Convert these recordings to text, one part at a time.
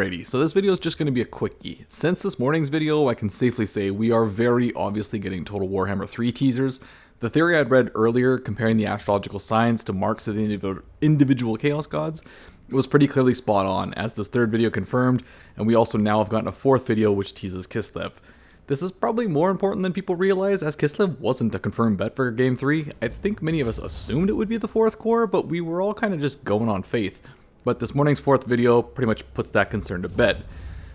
Alrighty, so this video is just going to be a quickie. Since this morning's video, I can safely say we are very obviously getting Total Warhammer 3 teasers. The theory I'd read earlier, comparing the astrological signs to marks of the individual Chaos Gods, was pretty clearly spot on, as this third video confirmed, and we also now have gotten a fourth video which teases Kislev. This is probably more important than people realize, as Kislev wasn't a confirmed bet for Game 3. I think many of us assumed it would be the fourth core, but we were all kind of just going on faith. But this morning's fourth video pretty much puts that concern to bed.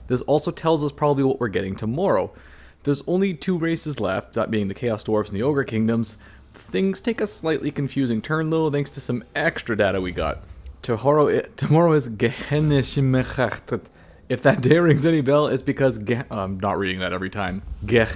This also tells us probably what we're getting tomorrow. There's only two races left, that being the Chaos Dwarves and the Ogre Kingdoms. Things take a slightly confusing turn though, thanks to some extra data we got. Tomorrow is Gehenishimechachtet. If that day rings any bell, it's because I'm not reading that every time. Geh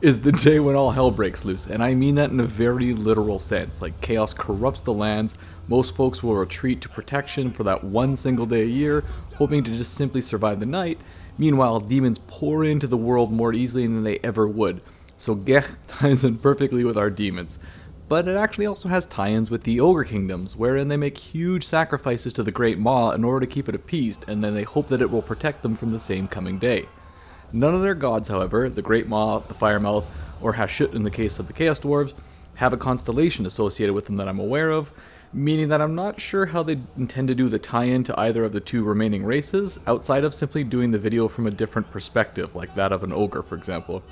is the day when all hell breaks loose, and I mean that in a very literal sense. Like, chaos corrupts the lands, most folks will retreat to protection for that one single day a year, hoping to just simply survive the night. Meanwhile, demons pour into the world more easily than they ever would. So Geh ties in perfectly with our demons. But it actually also has tie-ins with the Ogre Kingdoms, wherein they make huge sacrifices to the Great Maw in order to keep it appeased, and then they hope that it will protect them from the same coming day. None of their gods, however, the Great Maw, the Firemouth, or Hashut in the case of the Chaos Dwarves, have a constellation associated with them that I'm aware of, meaning that I'm not sure how they intend to do the tie-in to either of the two remaining races, outside of simply doing the video from a different perspective, like that of an ogre, for example.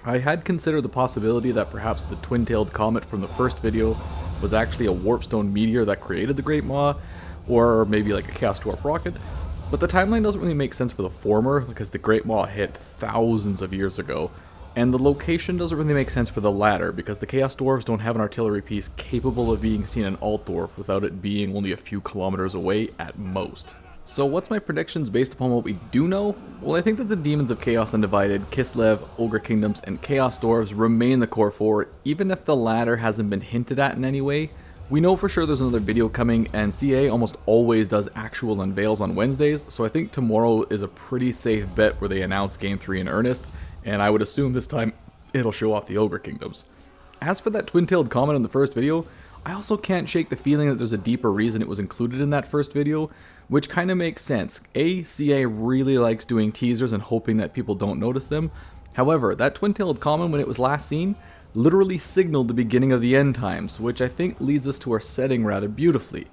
I had considered the possibility that perhaps the twin-tailed comet from the first video was actually a warpstone meteor that created the Great Maw, or maybe like a Chaos Dwarf rocket, but the timeline doesn't really make sense for the former, because the Great Maw hit thousands of years ago, and the location doesn't really make sense for the latter, because the Chaos Dwarves don't have an artillery piece capable of being seen in Altdorf without it being only a few kilometers away at most. So what's my predictions based upon what we do know? Well, I think that the Demons of Chaos Undivided, Kislev, Ogre Kingdoms, and Chaos Dwarves remain the core four, even if the latter hasn't been hinted at in any way. We know for sure there's another video coming, and CA almost always does actual unveils on Wednesdays, so I think tomorrow is a pretty safe bet where they announce Game 3 in earnest, and I would assume this time it'll show off the Ogre Kingdoms. As for that twin-tailed comet in the first video, I also can't shake the feeling that there's a deeper reason it was included in that first video, which kind of makes sense. CA really likes doing teasers and hoping that people don't notice them. However, that twin-tailed comet, when it was last seen, literally signaled the beginning of the end times, which I think leads us to our setting rather beautifully.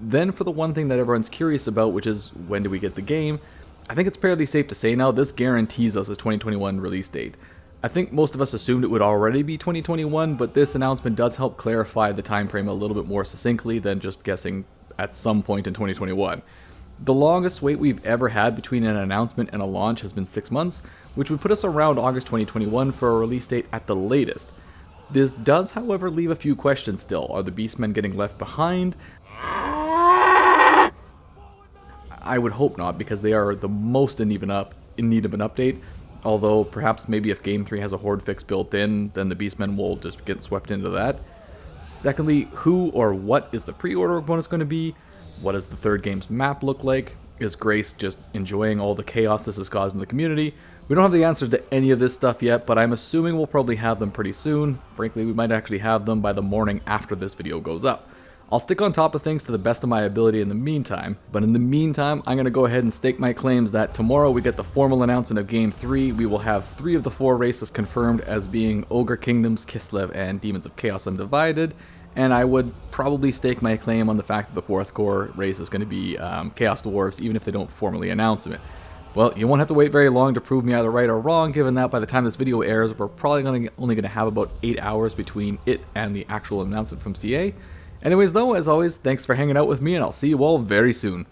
Then for the one thing that everyone's curious about, which is when do we get the game, I think it's fairly safe to say now this guarantees us a 2021 release date. I think most of us assumed it would already be 2021, but this announcement does help clarify the time frame a little bit more succinctly than just guessing at some point in 2021. The longest wait we've ever had between an announcement and a launch has been 6 months, which would put us around August 2021 for a release date at the latest. This does, however, leave a few questions still. Are the Beastmen getting left behind? I would hope not, because they are the most in need of an update. Although, perhaps maybe if Game 3 has a Horde fix built in, then the Beastmen will just get swept into that. Secondly, who or what is the pre-order bonus going to be? What does the third game's map look like? Is Grace just enjoying all the chaos this has caused in the community? We don't have the answers to any of this stuff yet, but I'm assuming we'll probably have them pretty soon. Frankly, we might actually have them by the morning after this video goes up. I'll stick on top of things to the best of my ability in the meantime, but in the meantime, I'm going to go ahead and stake my claims that tomorrow we get the formal announcement of Game 3. We will have 3 of the 4 races confirmed as being Ogre Kingdoms, Kislev, and Demons of Chaos Undivided, and I would probably stake my claim on the fact that the 4th core race is going to be Chaos Dwarves, even if they don't formally announce it. Well, you won't have to wait very long to prove me either right or wrong, given that by the time this video airs, we're probably only going to have about 8 hours between it and the actual announcement from CA. Anyways though, as always, thanks for hanging out with me, and I'll see you all very soon.